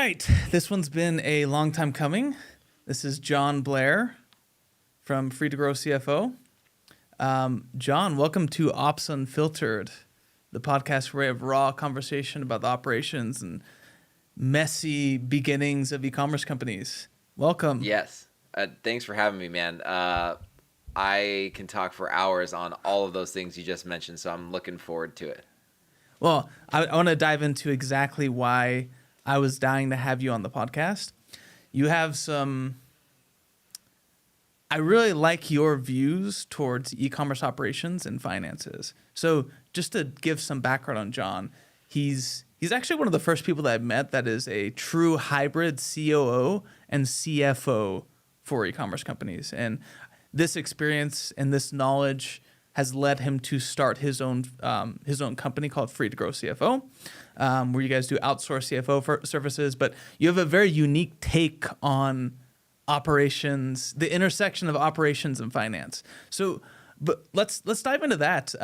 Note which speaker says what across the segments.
Speaker 1: right. This one's been a long time coming. This is Jon Blair from Free to Grow CFO. Jon, welcome to OPS Unfiltered, the podcast where we have raw conversation about the operations and messy beginnings of e-commerce companies. Welcome.
Speaker 2: Yes. Thanks for having me, man. I can talk for hours on all of those things you just mentioned, so I'm looking forward to it.
Speaker 1: Well, I want to dive into exactly why I was dying to have you on the podcast. You have I really like your views towards e-commerce operations and finances. So just to give some background on Jon, he's actually one of the first people that I've met that is a true hybrid COO and CFO for e-commerce companies. And this experience and this knowledge has led him to start his own company called Free to Grow CFO, where you guys do outsource CFO services. But you have a very unique take on operations, the intersection of operations and finance. So, but let's dive into that.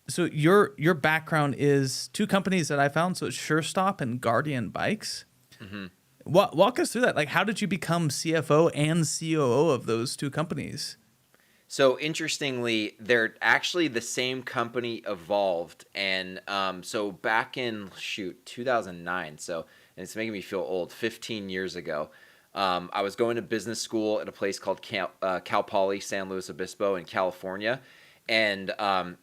Speaker 1: So your background is two companies that I found. So it's SureStop and Guardian Bikes. Mm-hmm. Walk us through that. Like, how did you become CFO and COO of those two companies?
Speaker 2: So interestingly, they're actually the same company evolved. And so back in, 2009, and it's making me feel old, 15 years ago, I was going to business school at a place called Cal Poly San Luis Obispo in California. And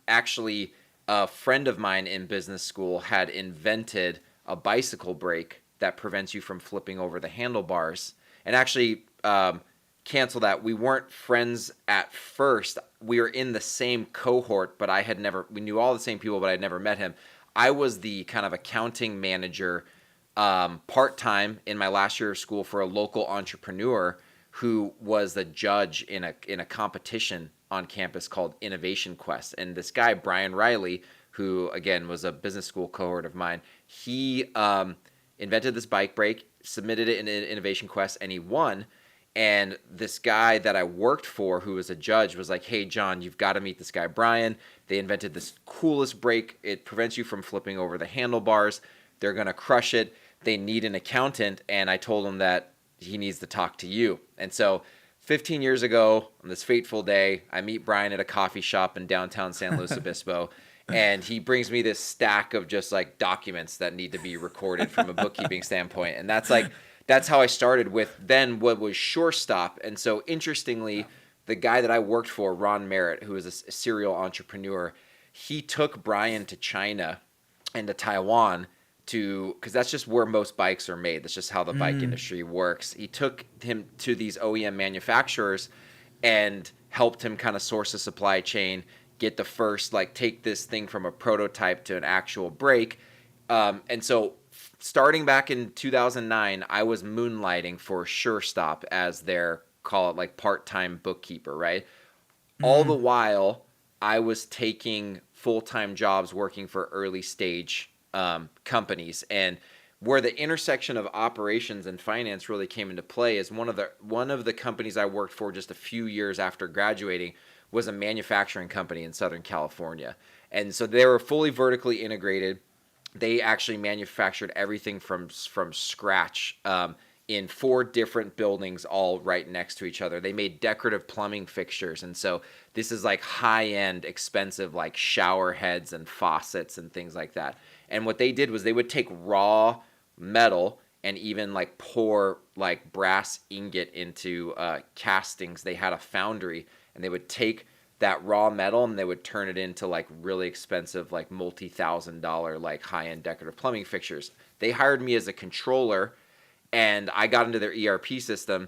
Speaker 2: actually, a friend of mine in business school had invented a bicycle brake that prevents you from flipping over the handlebars. And actually, cancel that. We weren't friends at first. We were in the same cohort, but we knew all the same people, but I'd never met him. I was the kind of accounting manager part-time in my last year of school for a local entrepreneur who was the judge in a competition on campus called Innovation Quest. And this guy, Brian Riley, who again was a business school cohort of mine, he invented this bike brake, submitted it in Innovation Quest, and he won. And this guy that I worked for, who was a judge, was like, "Hey, Jon, you've got to meet this guy, Brian. They invented this coolest brake. It prevents you from flipping over the handlebars. They're going to crush it. They need an accountant." And I told him that he needs to talk to you. And so 15 years ago, on this fateful day, I meet Brian at a coffee shop in downtown San Luis Obispo. And he brings me this stack of just like documents that need to be recorded from a bookkeeping standpoint. And that's how I started with then what was SureStop. And so interestingly, the guy that I worked for, Ron Merritt, who is a serial entrepreneur, he took Brian to China and to Taiwan because that's just where most bikes are made. That's just how the bike industry works. He took him to these OEM manufacturers and helped him kind of source a supply chain, get the first, take this thing from a prototype to an actual brake. And so starting back in 2009, I was moonlighting for SureStop as their, call it part-time bookkeeper, right? All the while, I was taking full-time jobs working for early stage companies. And where the intersection of operations and finance really came into play is one of the companies I worked for just a few years after graduating was a manufacturing company in Southern California. And so they were fully vertically integrated. They actually manufactured everything from scratch in 4 different buildings, all right next to each other. They made decorative plumbing fixtures. And so this is high-end, expensive, shower heads and faucets and things like that. And what they did was they would take raw metal and even pour brass ingot into castings. They had a foundry, and they would take that raw metal and they would turn it into really expensive, multi-$1,000 high-end decorative plumbing fixtures. They hired me as a controller, and I got into their ERP system.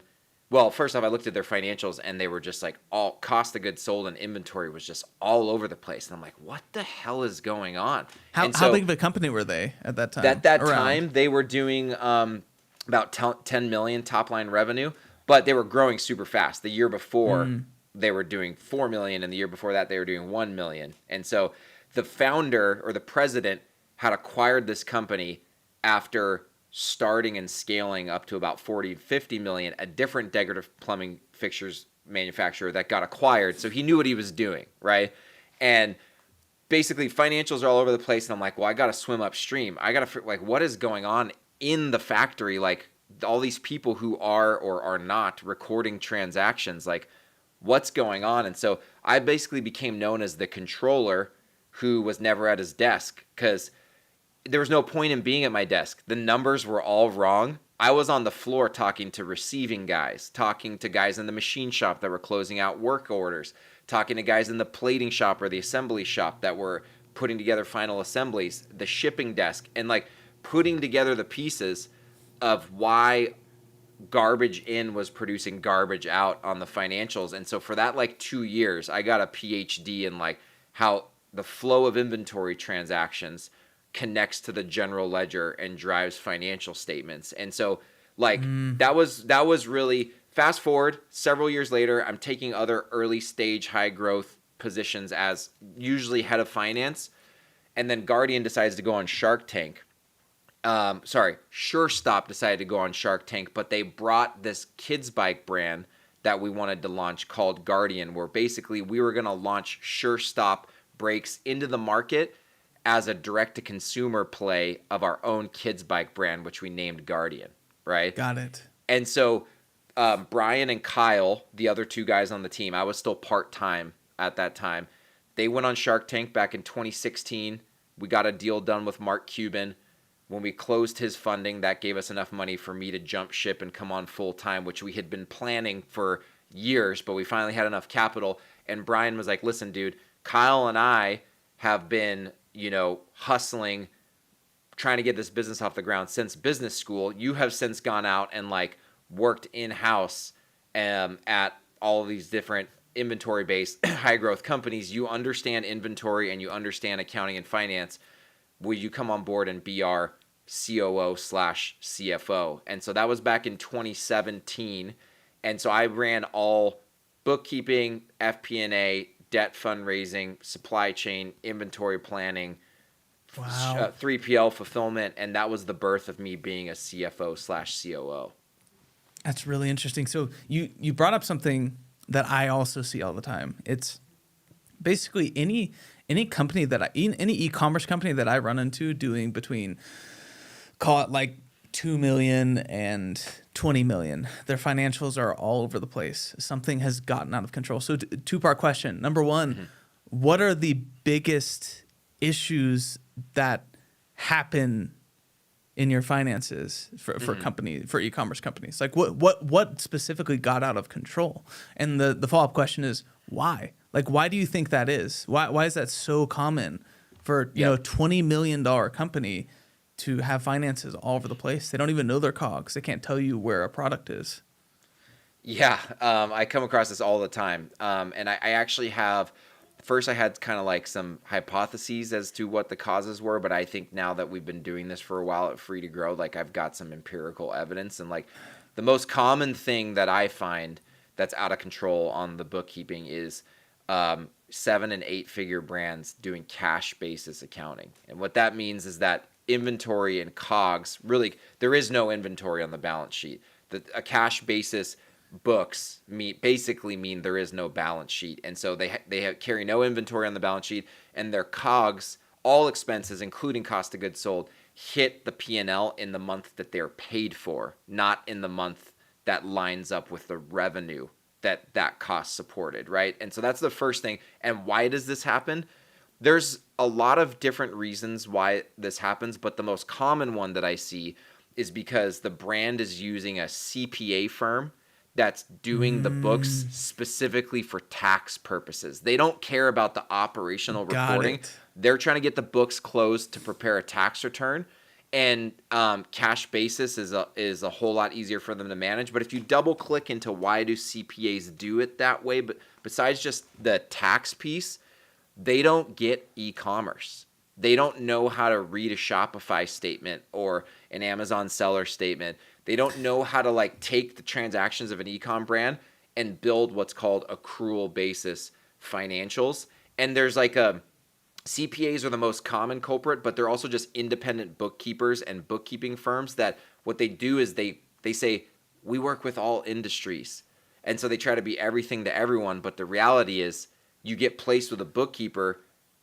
Speaker 2: Well, first off, I looked at their financials, and they were just all cost of goods sold and inventory was just all over the place. And I'm like, what the hell is going on?
Speaker 1: How big of a company were they at that time?
Speaker 2: At that time, they were doing about 10 million top line revenue, but they were growing super fast. The year before, they were doing 4 million, and the year before that, they were doing 1 million. And so the founder or the president had acquired this company after starting and scaling up to about 40, 50 million, a different decorative plumbing fixtures manufacturer that got acquired. So he knew what he was doing, right? And basically financials are all over the place. And I'm like, well, I got to swim upstream. I got to, what is going on in the factory, like all these people who are or are not recording transactions, like what's going on? And so I basically became known as the controller who was never at his desk because there was no point in being at my desk. The numbers were all wrong. I was on the floor talking to receiving guys, talking to guys in the machine shop that were closing out work orders, talking to guys in the plating shop or the assembly shop that were putting together final assemblies, the shipping desk, and like putting together the pieces of why garbage in was producing garbage out on the financials. And so for that like 2 years, I got a PhD in like how the flow of inventory transactions connects to the general ledger and drives financial statements. And so like that was really, fast forward several years later, I'm taking other early stage high growth positions as usually head of finance. And then Guardian decides to go on Shark Tank. SureStop decided to go on Shark Tank, but they brought this kids bike brand that we wanted to launch called Guardian, where basically we were going to launch SureStop brakes into the market as a direct-to-consumer play of our own kids bike brand, which we named Guardian, right?
Speaker 1: Got it.
Speaker 2: And so Brian and Kyle, the other two guys on the team, I was still part-time at that time. They went on Shark Tank back in 2016. We got a deal done with Mark Cuban. When we closed his funding, that gave us enough money for me to jump ship and come on full-time, which we had been planning for years, but we finally had enough capital. And Brian was like, listen, dude, Kyle and I have been, hustling, trying to get this business off the ground since business school. You have since gone out and like worked in-house at all of these different inventory-based high-growth companies. You understand inventory and you understand accounting and finance. Will you come on board and be our COO/CFO? And so that was back in 2017. And so I ran all bookkeeping, FP&A, debt fundraising, supply chain, inventory planning,
Speaker 1: Wow.
Speaker 2: 3PL fulfillment. And that was the birth of me being a CFO/COO.
Speaker 1: That's really interesting. So you brought up something that I also see all the time. It's basically any company any e-commerce company that I run into doing between, call it like 2 million and 20 million. Their financials are all over the place. Something has gotten out of control. So two-part question. Number one, what are the biggest issues that happen in your finances for e-commerce companies? Like what specifically got out of control? And the follow-up question is why? Like, why do you think that is? Why is that so common for a $20 million company to have finances all over the place? They don't even know their COGS. They can't tell you where a product is.
Speaker 2: Yeah, I come across this all the time. And I actually have, first I had kind of like some hypotheses as to what the causes were, but I think now that we've been doing this for a while at Free to Grow, like I've got some empirical evidence. And like the most common thing that I find that's out of control on the bookkeeping is 7- and 8-figure brands doing cash basis accounting. And what that means is that inventory and COGS, really, there is no inventory on the balance sheet. A cash basis books basically mean there is no balance sheet. And so they carry no inventory on the balance sheet, and their COGS, all expenses, including cost of goods sold, hit the P&L in the month that they're paid for, not in the month that lines up with the revenue that cost supported, right? And so that's the first thing. And why does this happen? There's a lot of different reasons why this happens, but the most common one that I see is because the brand is using a CPA firm that's doing the books specifically for tax purposes. They don't care about the operational reporting. They're trying to get the books closed to prepare a tax return. And cash basis is a whole lot easier for them to manage. But if you double click into why do CPAs do it that way, but besides just the tax piece, they don't get e-commerce. They don't know how to read a Shopify statement or an Amazon seller statement. They don't know how to like take the transactions of an e-com brand and build what's called accrual basis financials. And there's like CPAs are the most common culprit, but they're also just independent bookkeepers and bookkeeping firms that what they do is they say, we work with all industries. And so they try to be everything to everyone. But the reality is you get placed with a bookkeeper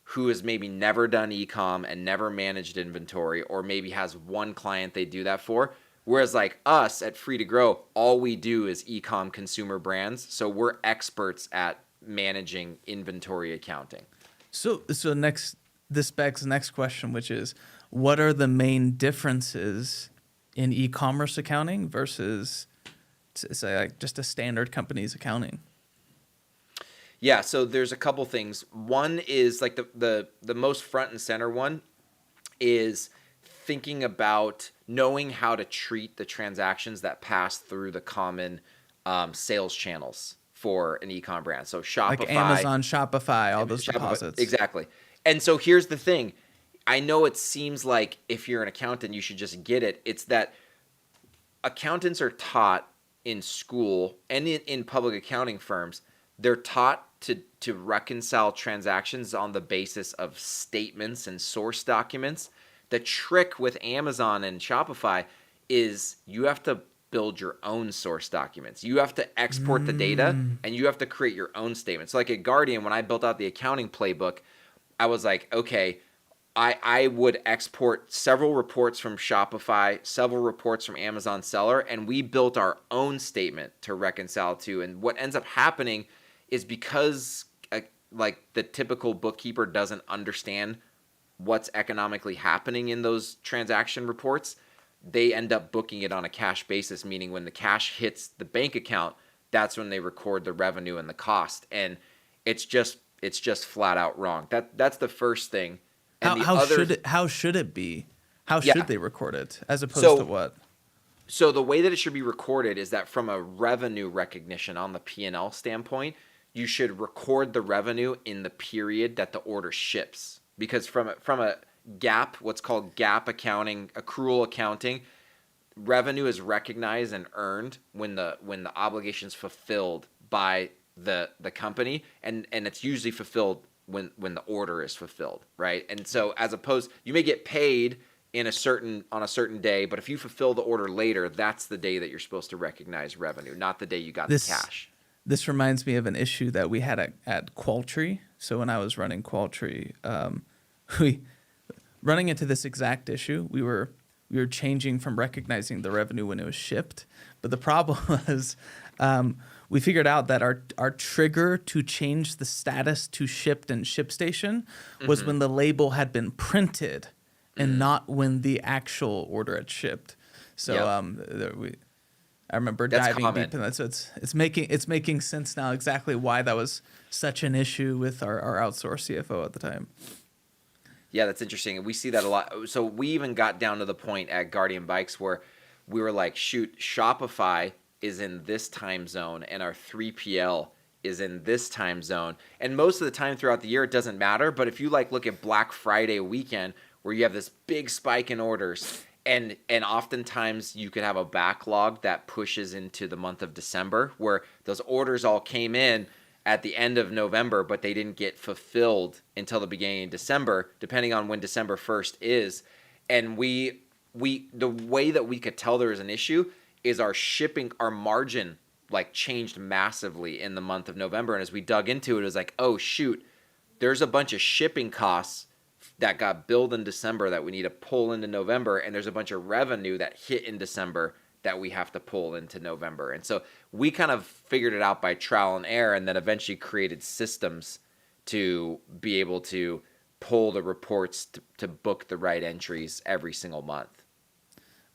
Speaker 2: who has maybe never done e-com and never managed inventory, or maybe has one client they do that for. Whereas like us at Free to Grow, all we do is e-com consumer brands. So we're experts at managing inventory accounting.
Speaker 1: So this begs the next question, which is, what are the main differences in e-commerce accounting versus, say, like just a standard company's accounting?
Speaker 2: Yeah, so there's a couple things. One is like the most front and center one is thinking about knowing how to treat the transactions that pass through the common sales channels for an e-com brand. So Shopify,
Speaker 1: Like Amazon, Shopify, all those deposits.
Speaker 2: Exactly. And so here's the thing. I know it seems like if you're an accountant, you should just get it. It's that accountants are taught in school and in public accounting firms, they're taught to reconcile transactions on the basis of statements and source documents. The trick with Amazon and Shopify is you have to build your own source documents. You have to export the data and you have to create your own statements. So like at Guardian, when I built out the accounting playbook, I was like, okay, I would export several reports from Shopify, several reports from Amazon Seller, and we built our own statement to reconcile to. And what ends up happening is because like the typical bookkeeper doesn't understand what's economically happening in those transaction reports, they end up booking it on a cash basis, meaning when the cash hits the bank account, that's when they record the revenue and the cost. And it's just flat out wrong. That's the first thing. And
Speaker 1: How should it be? How should they record it as opposed to what?
Speaker 2: So the way that it should be recorded is that from a revenue recognition on the P&L standpoint, you should record the revenue in the period that the order ships. Because from a GAAP, what's called GAAP accounting, accrual accounting, revenue is recognized and earned when the obligation's fulfilled by the company, and it's usually fulfilled when the order is fulfilled, right? And so as opposed, you may get paid on a certain day, but if you fulfill the order later, that's the day that you're supposed to recognize revenue, not the day you got the cash.
Speaker 1: This reminds me of an issue that we had at Qualtry. So when I was running Qualtry, running into this exact issue, we were changing from recognizing the revenue when it was shipped. But the problem was we figured out that our trigger to change the status to shipped and ShipStation was when the label had been printed and not when the actual order had shipped. So I remember diving deep in that. So it's making sense now exactly why that was such an issue with our outsourced CFO at the time.
Speaker 2: Yeah, that's interesting. And we see that a lot. So we even got down to the point at Guardian Bikes where we were like, shoot, Shopify is in this time zone and our 3PL is in this time zone. And most of the time throughout the year, it doesn't matter. But if you like look at Black Friday weekend where you have this big spike in orders, and oftentimes you could have a backlog that pushes into the month of December where those orders all came in at the end of November, but they didn't get fulfilled until the beginning of December, depending on when December 1st is. And we the way that we could tell there was an issue is our margin like changed massively in the month of November. And as we dug into it, it was like, oh shoot, there's a bunch of shipping costs that got billed in December that we need to pull into November, and there's a bunch of revenue that hit in December that we have to pull into November. And so we kind of figured it out by trial and error, and then eventually created systems to be able to pull the reports to book the right entries every single month.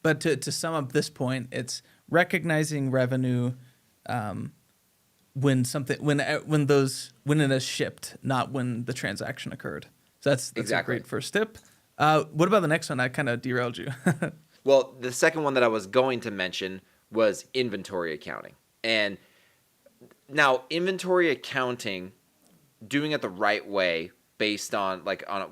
Speaker 1: But to sum up this point, it's recognizing revenue when it is shipped, not when the transaction occurred. So that's
Speaker 2: exactly
Speaker 1: a great first tip. What about the next one? I kind of derailed you.
Speaker 2: Well, the second one that I was going to mention was inventory accounting. And now inventory accounting, doing it the right way based on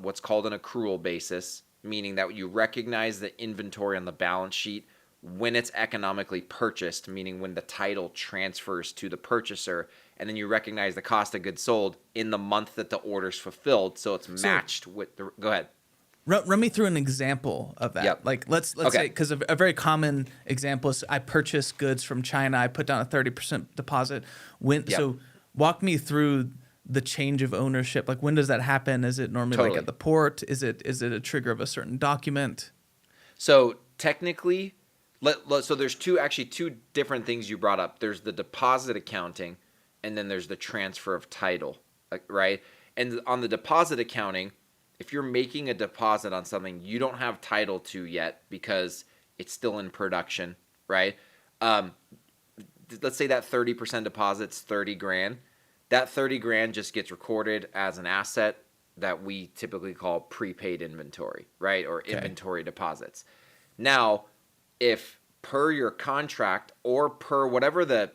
Speaker 2: what's called an accrual basis, meaning that you recognize the inventory on the balance sheet when it's economically purchased, meaning when the title transfers to the purchaser, and then you recognize the cost of goods sold in the month that the order's fulfilled, so it's matched with the... Go ahead.
Speaker 1: Run me through an example of that.
Speaker 2: Yep.
Speaker 1: Like let's say, because a very common example is I purchase goods from China, I put down a 30% deposit. So walk me through the change of ownership? Like when does that happen? Is it normally
Speaker 2: Totally.
Speaker 1: like at the port? Is it a trigger of a certain document?
Speaker 2: So technically, so there's two different things you brought up. There's the deposit accounting, and then there's the transfer of title, right? And on the deposit accounting, if you're making a deposit on something you don't have title to yet because it's still in production, right? Let's say that 30% deposit's 30 grand. That 30 grand just gets recorded as an asset that we typically call prepaid inventory, right? Or inventory deposits. Now, if per your contract or per whatever the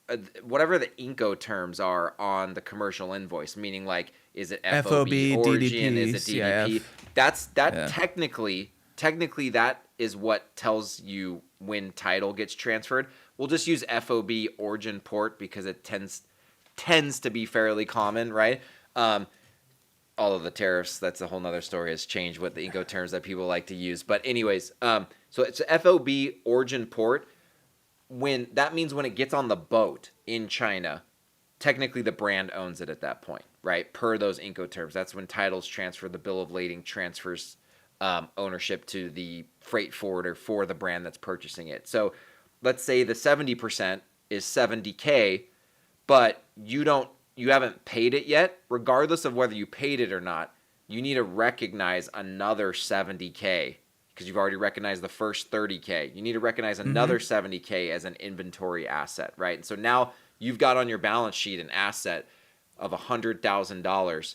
Speaker 2: Incoterms are on the commercial invoice, meaning like, is it FOB, origin,
Speaker 1: DDP,
Speaker 2: is it DDP?
Speaker 1: CIF.
Speaker 2: Technically that is what tells you when title gets transferred. We'll just use FOB, origin, port, because it tends to be fairly common, right? All of the tariffs, that's a whole nother story, has changed what the Incoterms that people like to use. But anyways, so it's FOB, origin, port. That means when it gets on the boat in China, technically the brand owns it at that point, right? Per those Incoterms. That's when titles transfer, the bill of lading transfers ownership to the freight forwarder for the brand that's purchasing it. So let's say the 70% is $70K, but you haven't paid it yet. Regardless of whether you paid it or not, you need to recognize another $70K because you've already recognized the first $30K. You need to recognize another $70K as an inventory asset, right? And so now you've got on your balance sheet an asset of $100,000,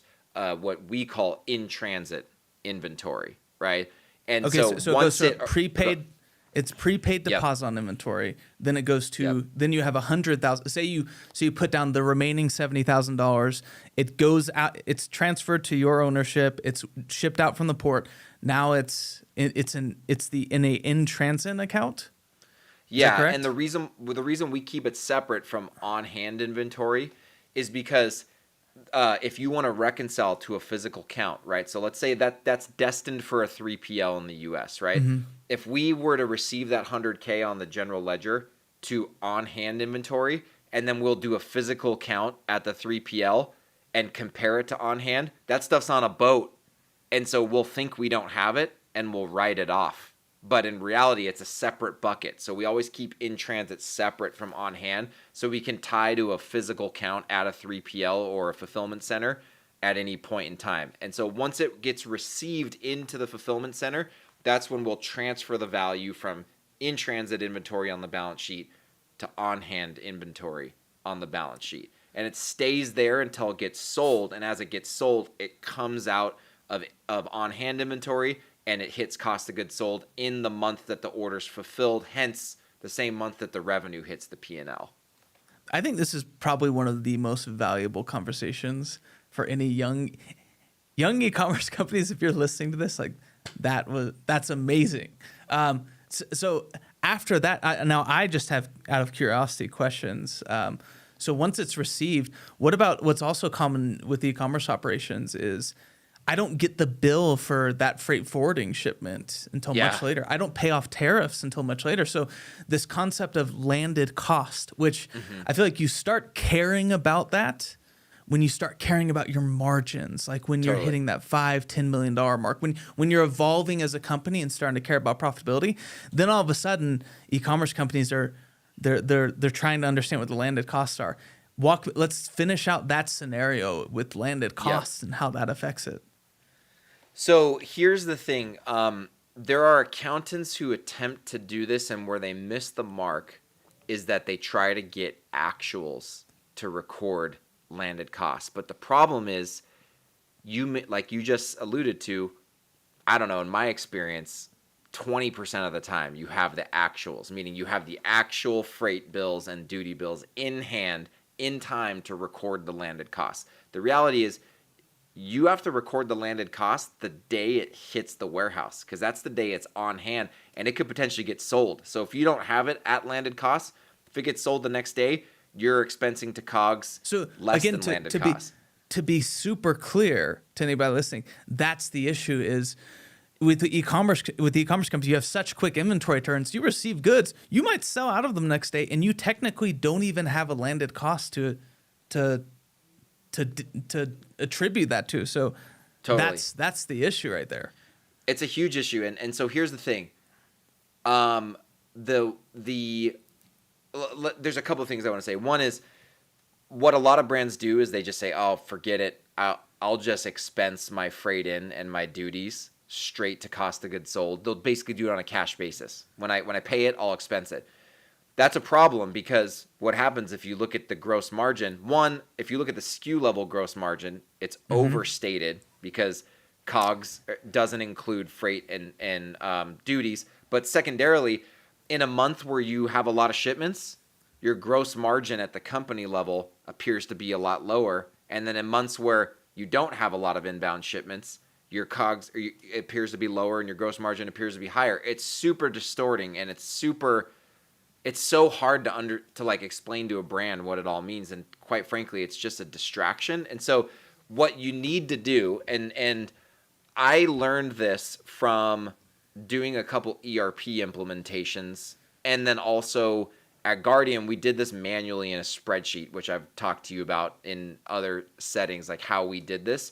Speaker 2: what we call in-transit inventory, right? And
Speaker 1: Okay, so
Speaker 2: once
Speaker 1: it goes to prepaid. It's prepaid deposit on inventory. Then it goes to then you have 100,000. Say you put down the remaining $70,000. It goes out. It's transferred to your ownership. It's shipped out from the port. Now it's in a in transit account.
Speaker 2: Yeah, and the reason we keep it separate from on hand inventory is because if you want to reconcile to a physical count, right? So let's say that's destined for a 3PL in the US, right? If we were to receive that 100K on the general ledger to on-hand inventory, and then we'll do a physical count at the 3PL and compare it to on-hand, that stuff's on a boat. And so we'll think we don't have it, and we'll write it off. But in reality, it's a separate bucket. So we always keep in transit separate from on hand so we can tie to a physical count at a 3PL or a fulfillment center at any point in time. And so once it gets received into the fulfillment center, that's when we'll transfer the value from in transit inventory on the balance sheet to on hand inventory on the balance sheet. And it stays there until it gets sold. And as it gets sold, it comes out of on hand inventory and it hits cost of goods sold in the month that the order's fulfilled, hence the same month that the revenue hits the P&L.
Speaker 1: I think this is probably one of the most valuable conversations for any young e-commerce companies. If you're listening to this, like that's amazing. So after that, now I just have, out of curiosity, questions. So once it's received, what about what's also common with e-commerce operations is I don't get the bill for that freight forwarding shipment until much later. I don't pay off tariffs until much later. So this concept of landed cost, which I feel like you start caring about that when you start caring about your margins, like when you're hitting that $5-10 million mark, when you're evolving as a company and starting to care about profitability, then all of a sudden e-commerce companies they're trying to understand what the landed costs are. Let's finish out that scenario with landed costs and how that affects it.
Speaker 2: So here's the thing. There are accountants who attempt to do this, and where they miss the mark is that they try to get actuals to record landed costs. But the problem is, like you just alluded to, I don't know, in my experience, 20% of the time you have the actuals, meaning you have the actual freight bills and duty bills in hand in time to record the landed costs. The reality is, you have to record the landed cost the day it hits the warehouse because that's the day it's on hand and it could potentially get sold. So if you don't have it at landed cost, if it gets sold the next day, you're expensing to COGS less than landed cost.
Speaker 1: To be super clear to anybody listening, that's the issue is with the e-commerce company, you have such quick inventory turns. You receive goods, you might sell out of them next day, and you technically don't even have a landed cost to to attribute that to. So
Speaker 2: Totally.
Speaker 1: that's the issue right there.
Speaker 2: It's a huge issue, and so here's the thing. There's a couple of things I want to say. One is what a lot of brands do is they just say, "Oh, forget it. I'll just expense my freight in and my duties straight to cost of goods sold." They'll basically do it on a cash basis. When I pay it, I'll expense it. That's a problem because what happens if you look at the gross margin? One, if you look at the SKU level gross margin, it's overstated because COGS doesn't include freight and duties. But secondarily, in a month where you have a lot of shipments, your gross margin at the company level appears to be a lot lower. And then in months where you don't have a lot of inbound shipments, your COGS appears to be lower and your gross margin appears to be higher. It's super distorting, and it's so hard to like explain to a brand what it all means. And quite frankly, it's just a distraction. And so what you need to do, and I learned this from doing a couple ERP implementations, and then also at Guardian, we did this manually in a spreadsheet, which I've talked to you about in other settings, like how we did this.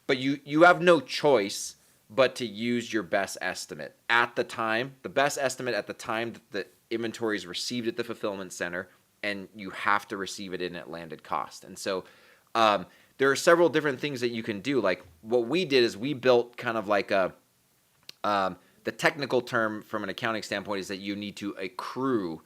Speaker 2: But you have no choice but to use your best estimate at the time, the best estimate at the time that the inventory is received at the fulfillment center, and you have to receive it in at landed cost. And so there are several different things that you can do. Like what we did is we built kind of like the technical term from an accounting standpoint is that you need to accrue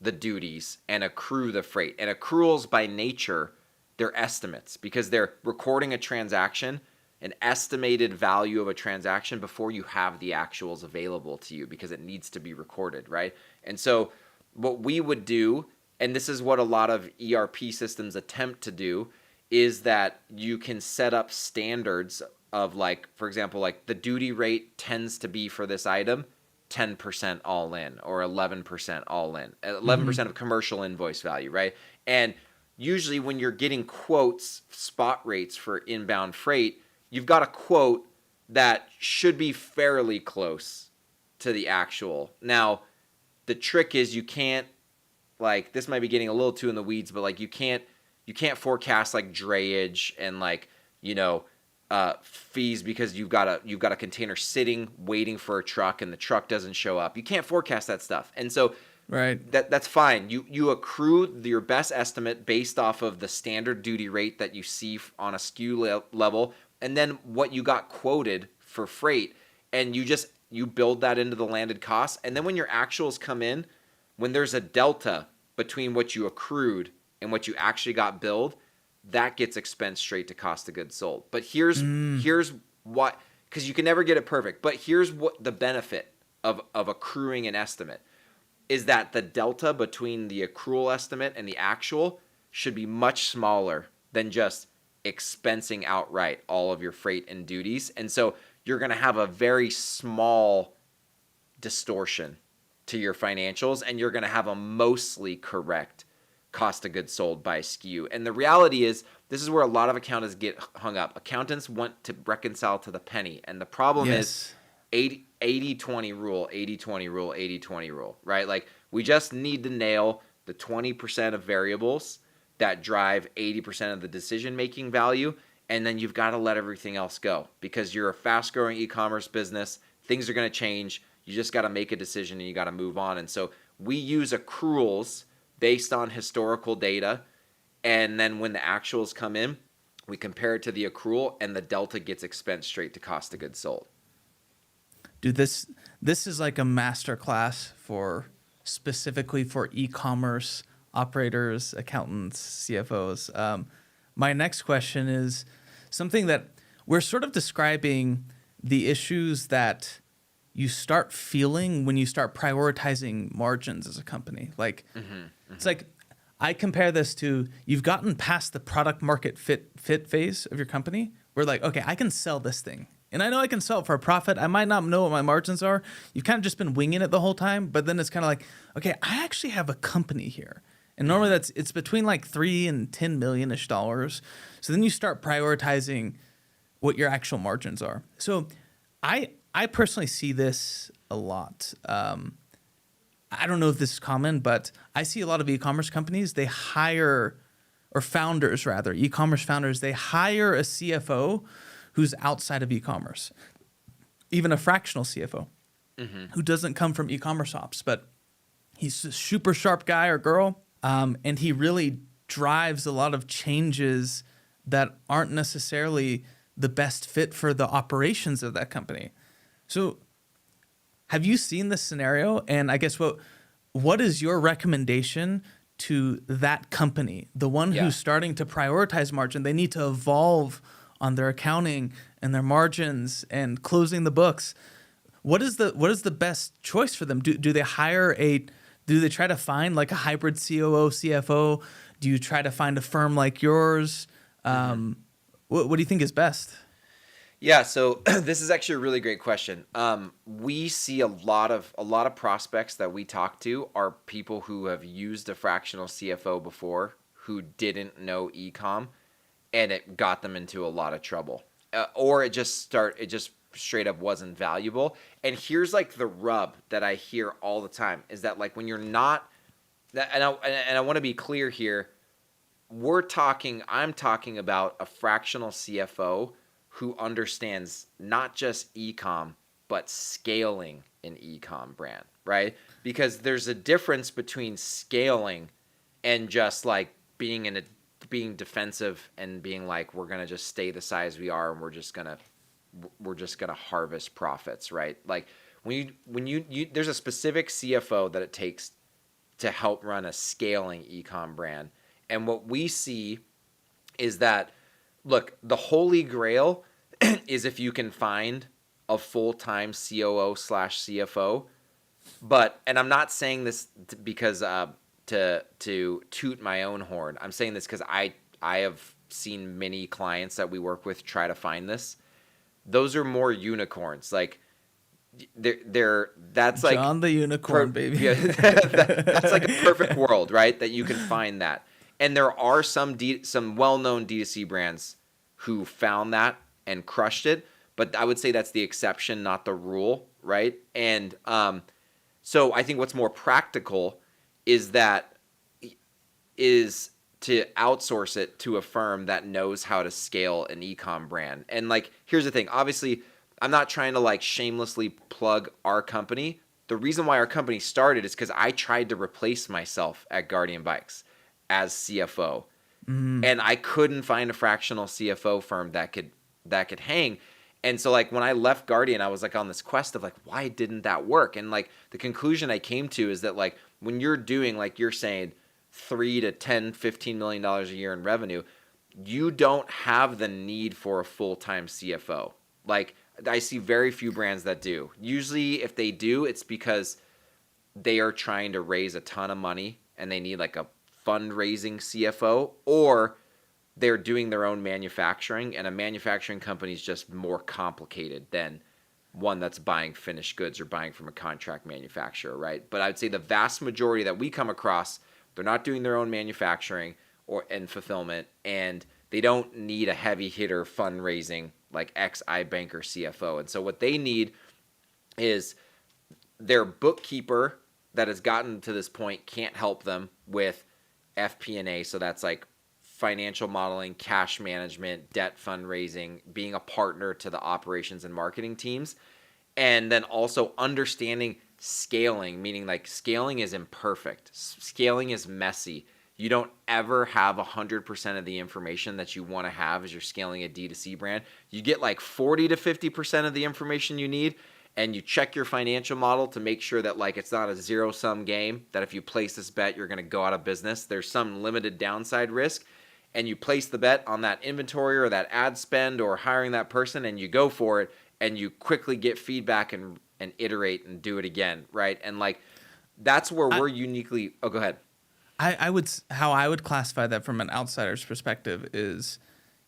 Speaker 2: the duties and accrue the freight. And accruals by nature, they're estimates because they're recording a transaction, an estimated value of a transaction before you have the actuals available to you because it needs to be recorded, right? And so what we would do, and this is what a lot of ERP systems attempt to do, is that you can set up standards of like, for example, like the duty rate tends to be for this item 10% all in or 11% all in, 11% of commercial invoice value, right? And usually when you're getting quotes, spot rates for inbound freight, you've got a quote that should be fairly close to the actual. Now, the trick is you can't, like, this might be getting a little too in the weeds, but like you can't forecast like drayage and like, fees because you've got a container sitting waiting for a truck and the truck doesn't show up. You can't forecast that stuff. And so
Speaker 1: right,
Speaker 2: that's fine. You accrue your best estimate based off of the standard duty rate that you see on a SKU level, and then what you got quoted for freight, and you build that into the landed costs. And then when your actuals come in, when there's a delta between what you accrued and what you actually got billed, that gets expensed straight to cost of goods sold. But here's what, because you can never get it perfect, but here's what the benefit of accruing an estimate is that the delta between the accrual estimate and the actual should be much smaller than just expensing outright all of your freight and duties. And so you're going to have a very small distortion to your financials, and you're going to have a mostly correct cost of goods sold by SKU. And the reality is, this is where a lot of accountants get hung up. Accountants want to reconcile to the penny. And the problem is 80-20 rule, 80-20 rule, 80-20 rule, right? Like we just need to nail the 20% of variables that drive 80% of the decision-making value. And then you've got to let everything else go because you're a fast-growing e-commerce business. Things are going to change. You just got to make a decision and you got to move on. And so we use accruals based on historical data, and then when the actuals come in, we compare it to the accrual, and the delta gets expensed straight to cost of goods sold.
Speaker 1: Dude, this is like a master class specifically for e-commerce operators, accountants, CFOs. My next question is something that we're sort of describing the issues that you start feeling when you start prioritizing margins as a company. Like, it's like, I compare this to, you've gotten past the product market fit phase of your company. Where like, okay, I can sell this thing. And I know I can sell it for a profit. I might not know what my margins are. You've kind of just been winging it the whole time. But then it's kind of like, okay, I actually have a company here. And normally it's between like $3 and $10 million-ish dollars. So then you start prioritizing what your actual margins are. So I personally see this a lot. I don't know if this is common, but I see a lot of e-commerce companies, they hire or founders rather, e-commerce founders, they hire a CFO who's outside of e-commerce, even a fractional CFO who doesn't come from e-commerce ops, but he's a super sharp guy or girl, and he really drives a lot of changes that aren't necessarily the best fit for the operations of that company. So have you seen this scenario? And I guess what is your recommendation to that company, the one who's starting to prioritize margin? They need to evolve on their accounting and their margins and closing the books. What is the best choice for them? Do they hire do they try to find like a hybrid COO, CFO? Do you try to find a firm like yours? What do you think is best?
Speaker 2: Yeah, so this is actually a really great question. We see a lot of prospects that we talk to are people who have used a fractional CFO before, who didn't know e-com, and it got them into a lot of trouble, or it just straight up wasn't valuable. And here's like the rub that I hear all the time is that like when you're not, and I want to be clear here, I'm talking about a fractional CFO who understands not just e-com, but scaling an e-com brand, right? Because there's a difference between scaling and just like being defensive and being like, we're going to just stay the size we are and we're just going to harvest profits, right? Like when you there's a specific CFO that it takes to help run a scaling e-com brand. And what we see is that, look, the holy grail is if you can find a full-time COO/CFO. And I'm not saying this because to toot my own horn. I'm saying this because I have seen many clients that we work with try to find this. Those are more unicorns. Like that's like
Speaker 1: John the unicorn, baby.
Speaker 2: Yeah, that's like a perfect world, right? That you can find that. And there are some well-known D2C brands who found that and crushed it, but I would say that's the exception, not the rule, right? And so I think what's more practical is to outsource it to a firm that knows how to scale an e-com brand. And like, here's the thing. Obviously, I'm not trying to like shamelessly plug our company. The reason why our company started is because I tried to replace myself at Guardian Bikes as CFO. And I couldn't find a fractional CFO firm that could hang. And so like when I left Guardian, I was like on this quest of like, why didn't that work? And like the conclusion I came to is that like when you're doing, like you're saying, $3 to $10, $15 million a year in revenue, you don't have the need for a full-time CFO. Like I see very few brands that do. Usually if they do, it's because they are trying to raise a ton of money and they need like a fundraising CFO, or they're doing their own manufacturing, and a manufacturing company is just more complicated than one that's buying finished goods or buying from a contract manufacturer, right? But I would say the vast majority that we come across, they're not doing their own manufacturing and fulfillment, and they don't need a heavy hitter fundraising like ex-iBanker CFO. And so what they need is their bookkeeper that has gotten to this point can't help them with FP&A, so that's like financial modeling, cash management, debt fundraising, being a partner to the operations and marketing teams, and then also understanding scaling, meaning like scaling is imperfect. Scaling is messy. You don't ever have 100% of the information that you want to have as you're scaling a D2C brand. You get like 40 to 50% of the information you need, and you check your financial model to make sure that like it's not a zero-sum game, that if you place this bet, you're going to go out of business. There's some limited downside risk, and you place the bet on that inventory or that ad spend or hiring that person, and you go for it, and you quickly get feedback and iterate and do it again, right? And like that's where we're uniquely... Oh, go ahead.
Speaker 1: How I would classify that from an outsider's perspective is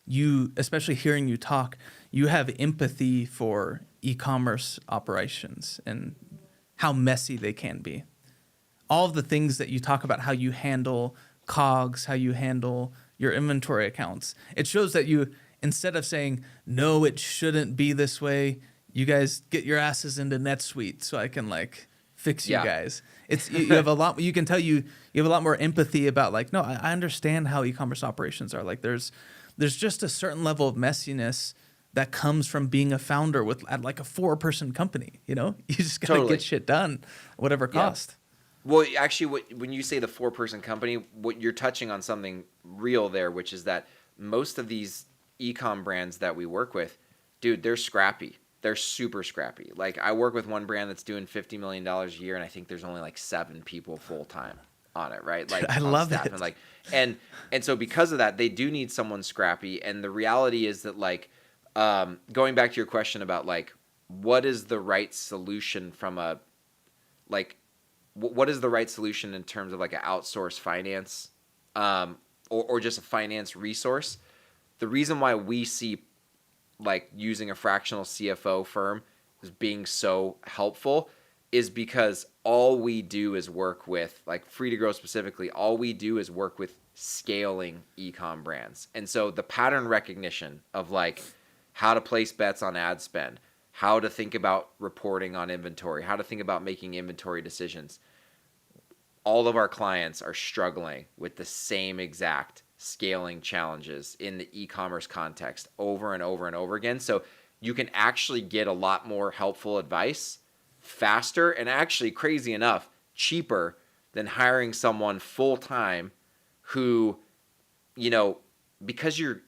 Speaker 1: you, especially hearing you talk, you have empathy for e-commerce operations and how messy they can be. All of the things that you talk about, how you handle COGS, how you handle your inventory accounts. It shows that you, instead of saying, no, it shouldn't be this way, you guys get your asses into NetSuite so I can like fix you
Speaker 2: Yeah.
Speaker 1: guys. It's you have a lot. You can tell you have a lot more empathy about like, no, I understand how e-commerce operations are. Like there's just a certain level of messiness that comes from being a founder at like a 4-person company. You know, you just gotta
Speaker 2: Totally.
Speaker 1: get shit done, whatever
Speaker 2: Yeah.
Speaker 1: cost.
Speaker 2: Well, actually, when you say the 4-person company, what you're touching on something real there, which is that most of these e-com brands that we work with, dude, they're scrappy. They're super scrappy. Like I work with one brand that's doing $50 million a year, and I think there's only like 7 people full time on it, right? Like
Speaker 1: I
Speaker 2: on
Speaker 1: love
Speaker 2: staff.
Speaker 1: it.
Speaker 2: And like and so because of that, they do need someone scrappy. And the reality is that like going back to your question about like what is the right solution from a like what is the right solution in terms of like an outsourced finance or just a finance resource. The reason why we see like using a fractional CFO firm as being so helpful is because all we do is work with, like Free to Grow specifically, all we do is work with scaling e-com brands. And so the pattern recognition of like how to place bets on ad spend, how to think about reporting on inventory, how to think about making inventory decisions. All of our clients are struggling with the same exact scaling challenges in the e-commerce context over and over and over again. So you can actually get a lot more helpful advice faster and actually, crazy enough, cheaper than hiring someone full time who, you know, because you're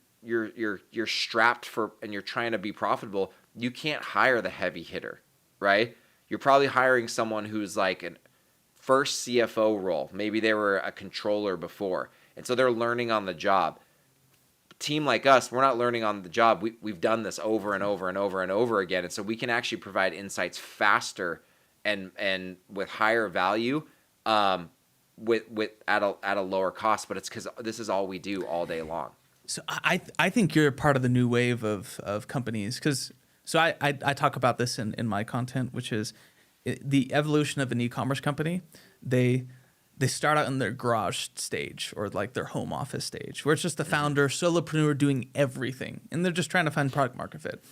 Speaker 2: strapped for and you're trying to be profitable, you can't hire the heavy hitter, right? You're probably hiring someone who's like an first CFO role. Maybe they were a controller before. And so they're learning on the job. A team like us, we're not learning on the job. We've done this over and over and over and over again. And so we can actually provide insights faster and with higher value with at a lower cost. But it's because this is all we do all day long.
Speaker 1: So I think you're part of the new wave of companies because I talk about this in my content, which is the evolution of an e-commerce company. They start out in their garage stage or like their home office stage, where it's just the founder, solopreneur doing everything, and they're just trying to find product market fit.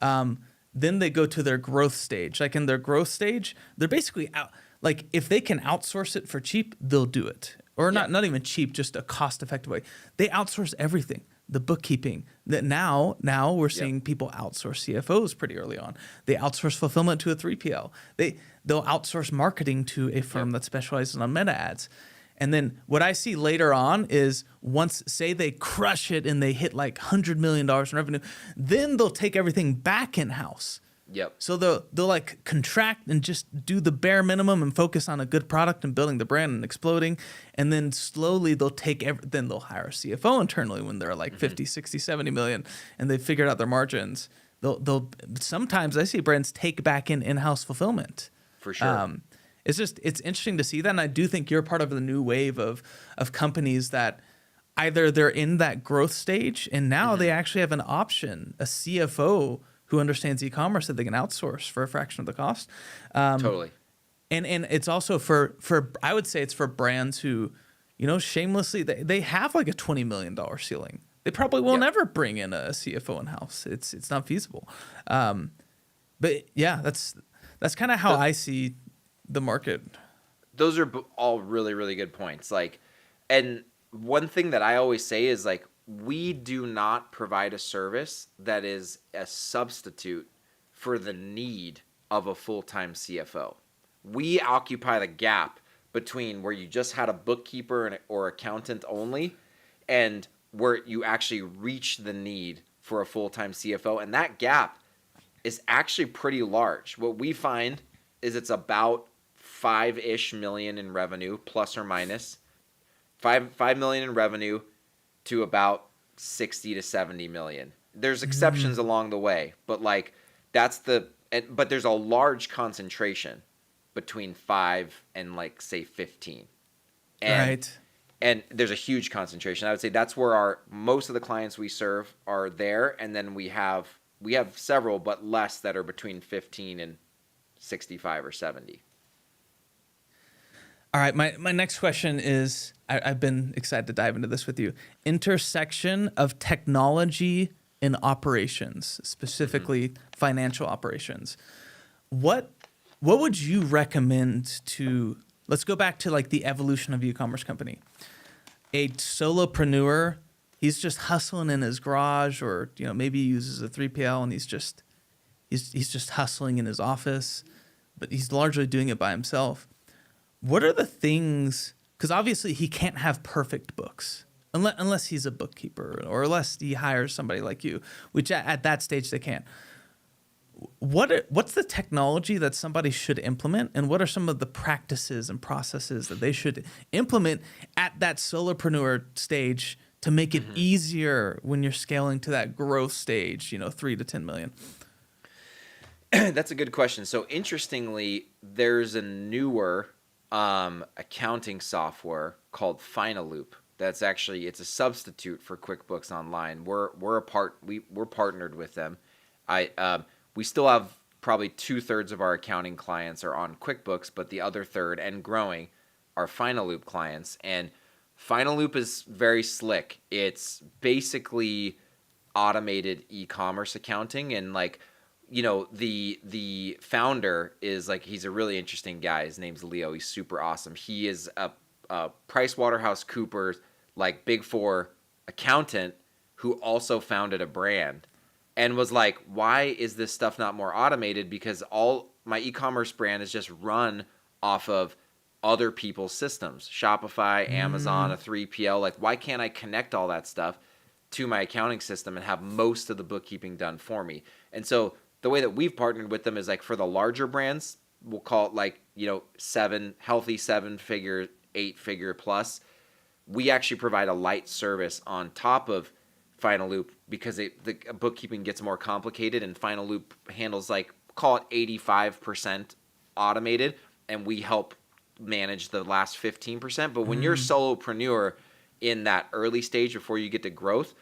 Speaker 1: Then they go to their growth stage. Like in their growth stage, they're basically out. Like if they can outsource it for cheap, they'll do it, or not even cheap, just a cost-effective way. They outsource everything. The bookkeeping that now we're seeing people outsource CFOs pretty early on. They outsource fulfillment to a 3PL. They'll outsource marketing to a firm that specializes on meta ads. And then what I see later on is once say they crush it and they hit like $100 million in revenue, then they'll take everything back in-house.
Speaker 2: Yep.
Speaker 1: So they'll like contract and just do the bare minimum and focus on a good product and building the brand and exploding. And then slowly they'll then they'll hire a CFO internally when they're like 50, 60, 70 million and they've figured out their margins. They'll sometimes I see brands take back in-house fulfillment.
Speaker 2: For sure.
Speaker 1: It's interesting to see that. And I do think you're part of the new wave of companies that either they're in that growth stage and now they actually have an option, a CFO who understands e-commerce that they can outsource for a fraction of the cost.
Speaker 2: Totally.
Speaker 1: And it's also for I would say it's for brands who, you know, shamelessly they have like a $20 million ceiling. They probably will never bring in a CFO in-house. It's not feasible. But yeah, that's kind of how I see the market.
Speaker 2: Those are all really, really good points. Like, and one thing that I always say is like, we do not provide a service that is a substitute for the need of a full-time CFO. We occupy the gap between where you just had a bookkeeper or accountant only and where you actually reach the need for a full-time CFO. And that gap is actually pretty large. What we find is it's about 5-ish million in revenue, plus or minus. 5 million in revenue to about 60 to 70 million. There's exceptions along the way, but like but there's a large concentration between 5 and like say 15.
Speaker 1: Right.
Speaker 2: And there's a huge concentration. I would say that's where most of the clients we serve are there, and then we have several, but less that are between 15 and 65 or 70.
Speaker 1: All right, my next question is, I've been excited to dive into this with you. Intersection of technology and operations, specifically financial operations. What What would you recommend to, let's go back to like the evolution of e-commerce company. A solopreneur, he's just hustling in his garage, or maybe he uses a 3PL and he's just hustling in his office, but he's largely doing it by himself. What are the things, because obviously he can't have perfect books unless he's a bookkeeper or unless he hires somebody like you, which at that stage they can't. What's the technology that somebody should implement, and what are some of the practices and processes that they should implement at that solopreneur stage to make it easier when you're scaling to that growth stage, 3 to 10 million?
Speaker 2: That's a good question. So interestingly, there's a newer accounting software called Finaloop. That's actually, it's a substitute for QuickBooks Online. We're partnered with them. We still have probably 2/3 of our accounting clients are on QuickBooks, but the other third and growing are Finaloop clients. And Finaloop is very slick. It's basically automated e-commerce accounting, and like, the founder is like, he's a really interesting guy. His name's Leo. He's super awesome. He is a PricewaterhouseCoopers, like Big Four accountant who also founded a brand. And was like, why is this stuff not more automated? Because all my e-commerce brand is just run off of other people's systems. Shopify, Amazon, a 3PL. Like, why can't I connect all that stuff to my accounting system and have most of the bookkeeping done for me? And so the way that we've partnered with them is like, for the larger brands, we'll call it like, 7-figure, 8-figure plus. We actually provide a light service on top of Finaloop, because the bookkeeping gets more complicated, and Finaloop handles like, call it 85% automated, and we help manage the last 15%. But when you're a solopreneur in that early stage before you get to growth,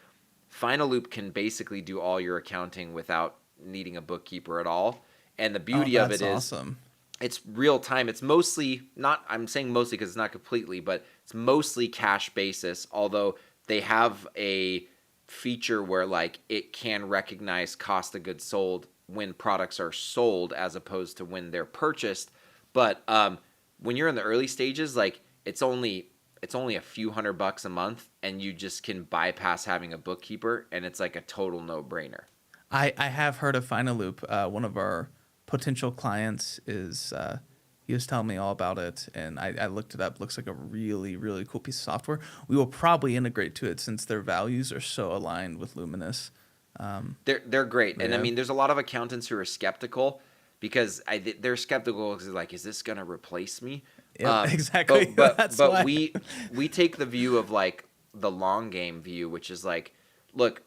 Speaker 2: Finaloop can basically do all your accounting without needing a bookkeeper at all. And the beauty of it is
Speaker 1: awesome.
Speaker 2: It's real time. It's mostly not, I'm saying mostly because it's not completely, but it's mostly cash basis, although they have a feature where like it can recognize cost of goods sold when products are sold as opposed to when they're purchased. But when you're in the early stages, like it's only a few $100 a month, and you just can bypass having a bookkeeper, and it's like a total no-brainer.
Speaker 1: I have heard of Finaloop. One of our potential clients is he was telling me all about it, and I looked it up. Looks like a really, really cool piece of software. We will probably integrate to it since their values are so aligned with Luminous.
Speaker 2: They're great. And
Speaker 1: yeah.
Speaker 2: I mean, there's a lot of accountants who are skeptical because they're skeptical because like, is this going to replace me?
Speaker 1: Yeah, exactly.
Speaker 2: But
Speaker 1: That's
Speaker 2: but
Speaker 1: why.
Speaker 2: we take the view of like the long game view, which is like, look,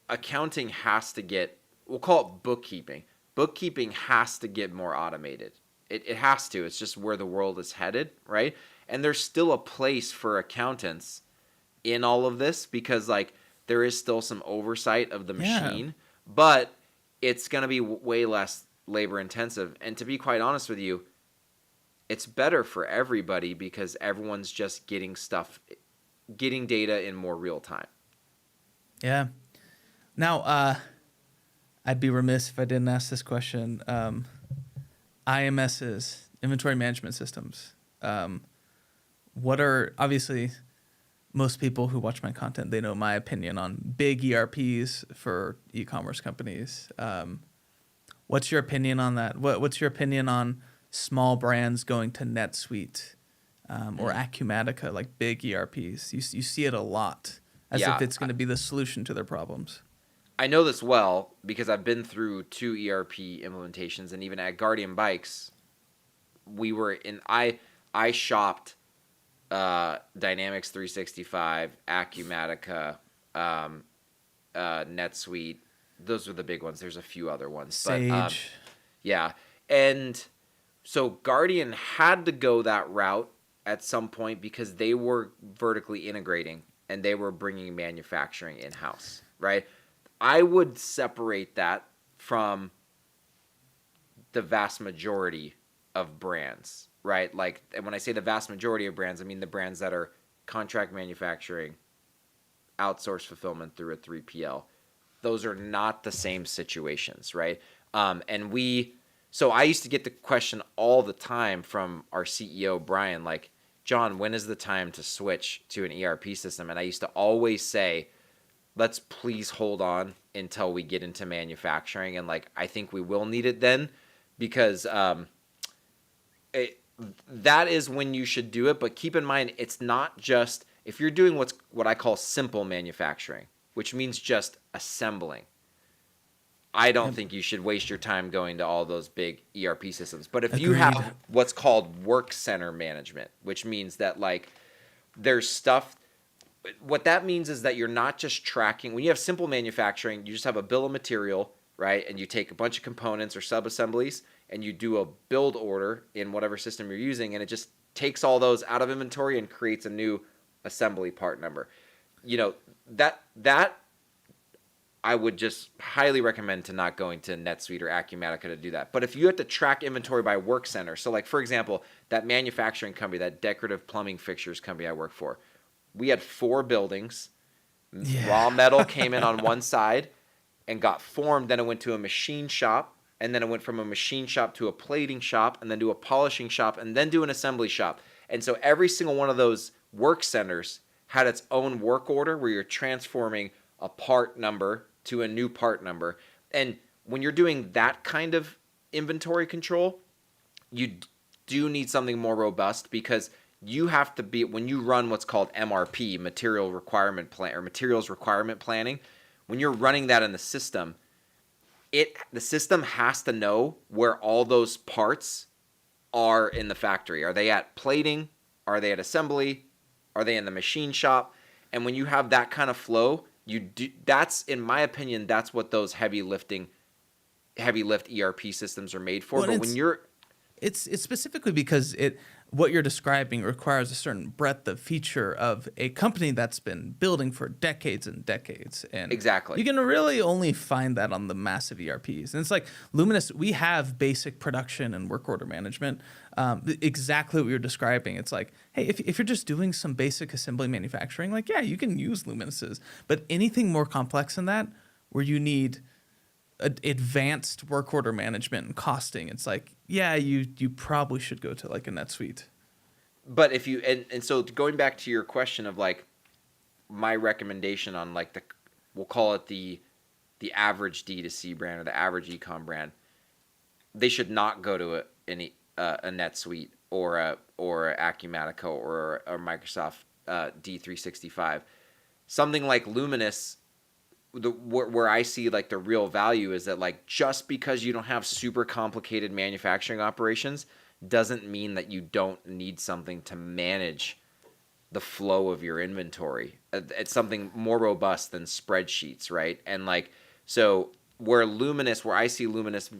Speaker 2: accounting has to get, we'll call it bookkeeping. Bookkeeping has to get more automated. It has to. It's just where the world is headed, right? And there's still a place for accountants in all of this, because like there is still some oversight of the machine, but it's going to be way less labor intensive. And to be quite honest with you, it's better for everybody because everyone's just getting data in more real time.
Speaker 1: Yeah. Now, I'd be remiss if I didn't ask this question. IMSs, inventory management systems. What are, obviously, most people who watch my content, they know my opinion on big ERPs for e-commerce companies. What's your opinion on that? What's your opinion on small brands going to NetSuite or Acumatica, like big ERPs? You see it a lot, as if it's going to be the solution to their problems.
Speaker 2: I know this well because I've been through 2 ERP implementations, and even at Guardian Bikes, we were in. I shopped Dynamics 365, Acumatica, NetSuite. Those were the big ones. There's a few other ones.
Speaker 1: Sage.
Speaker 2: But, yeah, and so Guardian had to go that route at some point because they were vertically integrating and they were bringing manufacturing in-house, right? I would separate that from the vast majority of brands, right? Like, and when I say the vast majority of brands, I mean the brands that are contract manufacturing, outsourced fulfillment through a 3PL. Those are not the same situations, right? And we So I used to get the question all the time from our CEO, Brian, like, Jon, when is the time to switch to an ERP system? And I used to always say, let's please hold on until we get into manufacturing. And like, I think we will need it then, because that is when you should do it. But keep in mind, it's not just, if you're doing what I call simple manufacturing, which means just assembling, I don't think you should waste your time going to all those big ERP systems. But if you have what's called work center management, which means that like there's stuff, what that means is that you're not just tracking. When you have simple manufacturing, you just have a bill of material, right? And you take a bunch of components or sub-assemblies and you do a build order in whatever system you're using, and it just takes all those out of inventory and creates a new assembly part number. You know, that I would just highly recommend to not going to NetSuite or Acumatica to do that. But if you have to track inventory by work center, so like, for example, that manufacturing company, that decorative plumbing fixtures company I work for, we had 4 buildings. Raw metal came in on one side and got formed. Then it went to a machine shop. And then it went from a machine shop to a plating shop, and then to a polishing shop, and then to an assembly shop. And so every single one of those work centers had its own work order where you're transforming a part number to a new part number. And when you're doing that kind of inventory control, you do need something more robust, because you have to be, when you run what's called MRP, material requirement plan, or materials requirement planning, when you're running that in the system, the system has to know where all those parts are in the factory. Are they at plating? Are they at assembly? Are they in the machine shop? And when you have that kind of flow, that's, in my opinion, that's what those heavy lift ERP systems are made for.
Speaker 1: Well,
Speaker 2: but when you're,
Speaker 1: it's specifically because what you're describing requires a certain breadth of feature of a company that's been building for decades and decades. And
Speaker 2: exactly,
Speaker 1: you can really only find that on the massive ERPs. And it's like Luminous, we have basic production and work order management. Exactly what you're describing. It's like, hey, if you're just doing some basic assembly manufacturing, like, yeah, you can use Luminouses. But anything more complex than that, where you need advanced work order management and costing, it's like, yeah, you probably should go to like a NetSuite.
Speaker 2: But if you, and so going back to your question of like my recommendation on like we'll call it the average D2C brand or the average ecom brand, they should not go to a NetSuite or a Acumatica or a Microsoft D365. Something like Luminous, where I see like the real value is that like, just because you don't have super complicated manufacturing operations doesn't mean that you don't need something to manage the flow of your inventory. It's something more robust than spreadsheets, right? And like, so where I see Luminous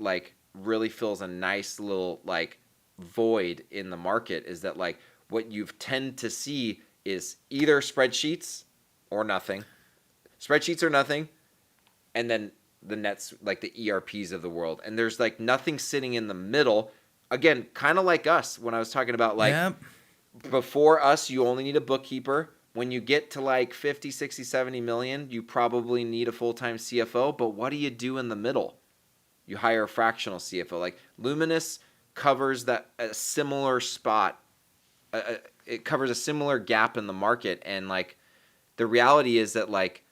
Speaker 2: like really fills a nice little like void in the market is that like what you tend to see is either spreadsheets or nothing. Spreadsheets or nothing, and then the nets, like the ERPs of the world. And there's like nothing sitting in the middle. Again, kind of like us when I was talking about like,
Speaker 1: Yep.
Speaker 2: Before us, you only need a bookkeeper. When you get to like 50, 60, 70 million, you probably need a full-time CFO. But what do you do in the middle? You hire a fractional CFO. Like Luminous covers a similar spot. It covers a similar gap in the market. And like the reality is that like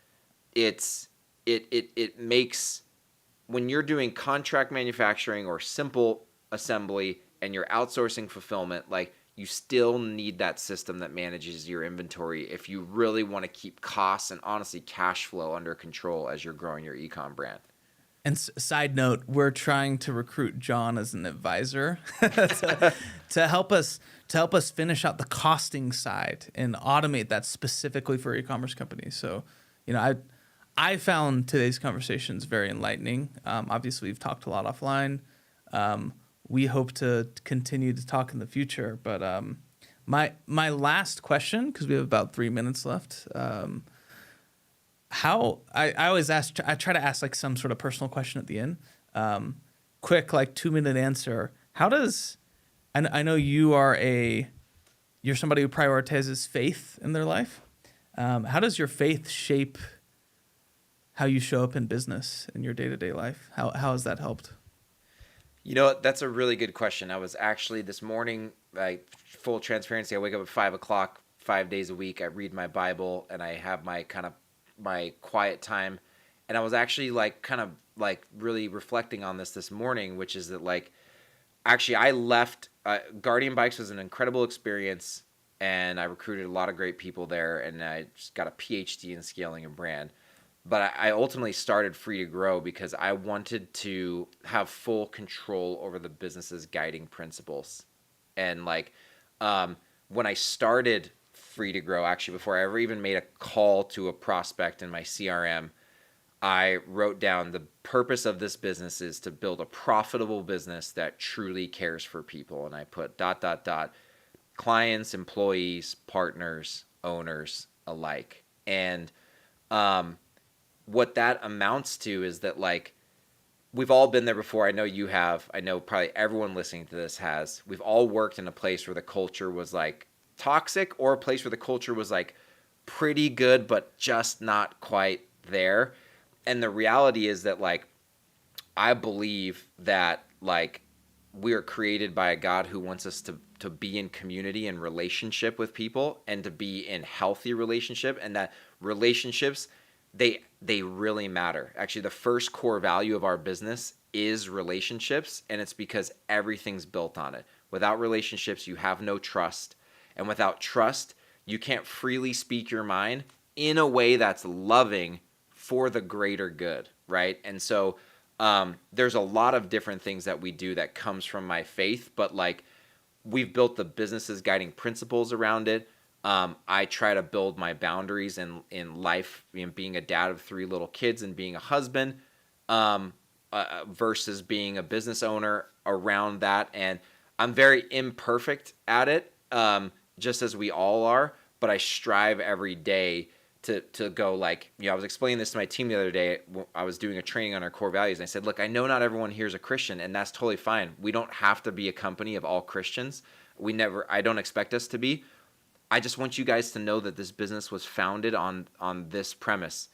Speaker 2: it makes, when you're doing contract manufacturing or simple assembly and you're outsourcing fulfillment, like you still need that system that manages your inventory if you really want to keep costs and honestly cash flow under control as you're growing your e-com brand.
Speaker 1: And side note, we're trying to recruit Jon as an advisor to help us finish out the costing side and automate that specifically for e-commerce companies. So, I found today's conversations very enlightening. Obviously, we've talked a lot offline. We hope to continue to talk in the future. But my last question, because we have about 3 minutes left. I try to ask like some sort of personal question at the end. Quick, like 2-minute answer. I know you're somebody who prioritizes faith in their life. How does your faith shape how you show up in business in your day-to-day life? How has that helped?
Speaker 2: You know what? That's a really good question. I was actually this morning, like full transparency, I wake up at 5 o'clock, 5 days a week. I read my Bible and I have my my quiet time. And I was actually like kind of like really reflecting on this morning, which is that like actually I left Guardian Bikes was an incredible experience, and I recruited a lot of great people there, and I just got a PhD in scaling and brand. But I ultimately started Free to Grow because I wanted to have full control over the business's guiding principles. And like when I started Free to Grow, actually before I ever even made a call to a prospect in my CRM, I wrote down the purpose of this business is to build a profitable business that truly cares for people. And I put ... clients, employees, partners, owners alike. And what that amounts to is that like we've all been there before. I know you have. I know probably everyone listening to this has. We've all worked in a place where the culture was like toxic, or a place where the culture was like pretty good but just not quite there. And the reality is that like I believe that like we are created by a God who wants us to be in community and relationship with people, and to be in healthy relationship, and that relationships they really matter. Actually, the first core value of our business is relationships, and it's because everything's built on it. Without relationships, you have no trust, and without trust, you can't freely speak your mind in a way that's loving for the greater good, right? And so there's a lot of different things that we do that comes from my faith, but like we've built the business's guiding principles around it. I try to build my boundaries in life, being a dad of 3 little kids and being a husband, versus being a business owner around that. And I'm very imperfect at it, just as we all are, but I strive every day to go like, I was explaining this to my team the other day. I was doing a training on our core values, and I said, look, I know not everyone here is a Christian, and that's totally fine. We don't have to be a company of all Christians. I don't expect us to be. I just want you guys to know that this business was founded on this premise.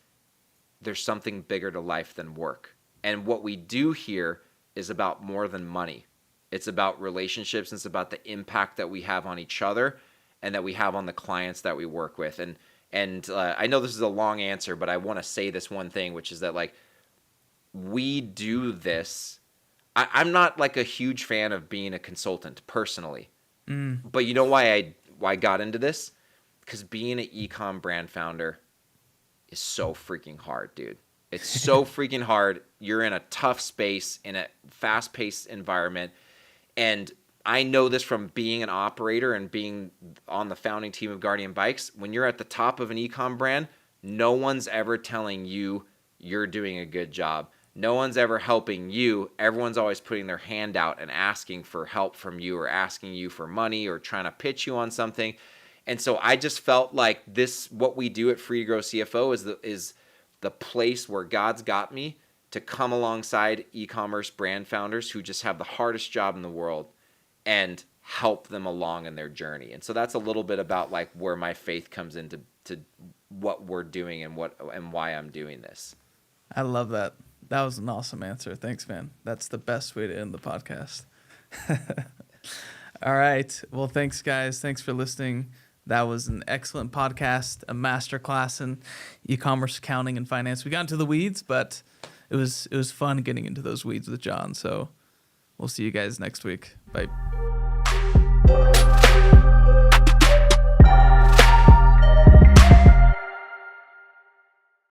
Speaker 2: There's something bigger to life than work. And what we do here is about more than money. It's about relationships, and it's about the impact that we have on each other and that we have on the clients that we work with. And I know this is a long answer, but I want to say this one thing, which is that like we do this. I'm not like a huge fan of being a consultant personally, but you know why I got into this? Because being an e-com brand founder is so freaking hard, dude. It's so freaking hard. You're in a tough space, in a fast-paced environment, and I know this from being an operator and being on the founding team of Guardian Bikes. When you're at the top of an e-com brand, no one's ever telling you you're doing a good job. No one's ever helping you. Everyone's always putting their hand out and asking for help from you, or asking you for money, or trying to pitch you on something. And so I just felt like what we do at Free to Grow CFO is the place where God's got me to come alongside e-commerce brand founders who just have the hardest job in the world and help them along in their journey. And so that's a little bit about like where my faith comes into what we're doing and why I'm doing this.
Speaker 1: I love that. That was an awesome answer. Thanks, man. That's the best way to end the podcast. All right. Well, thanks, guys. Thanks for listening. That was an excellent podcast, a masterclass in e-commerce accounting and finance. We got into the weeds, but it was fun getting into those weeds with Jon. So we'll see you guys next week. Bye.